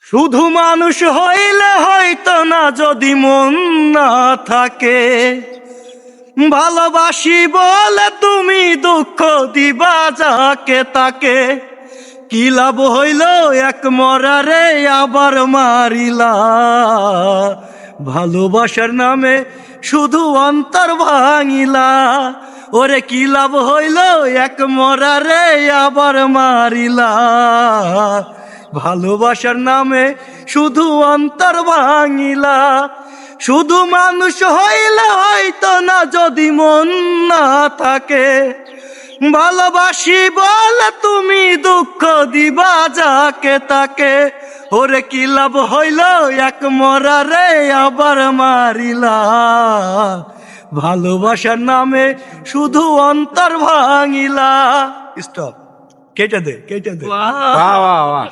শুধু মানুষ হইলে হয়তো না, যদি মন না থাকে। ভালোবাসি বলে তুমি দুঃখ দিবা যাকে তাকে। কি লাভ হইল এক মরারে আবার মারিলা। ভালোবাসার নামে শুধু অন্তর ভাঙিলা। ওরে কি লাভ হইল এক মরারে আবার মারিলা। ভালোবাসার নামে শুধু অন্তর ভাঙিলা। শুধু মানুষ হইলে হয়তো না, যদি মন না থাকে। ভালোবাসি বলে তুমি দুঃখ দিবা যাকে তাকে। ওরে কি লাভ হইল এক মরারে আবার মারিলা। ভালোবাসার নামে শুধু অন্তর ভাঙিলা। স্টপ, কেটে দে, কেটে দে। বাহ বাহ বাহ।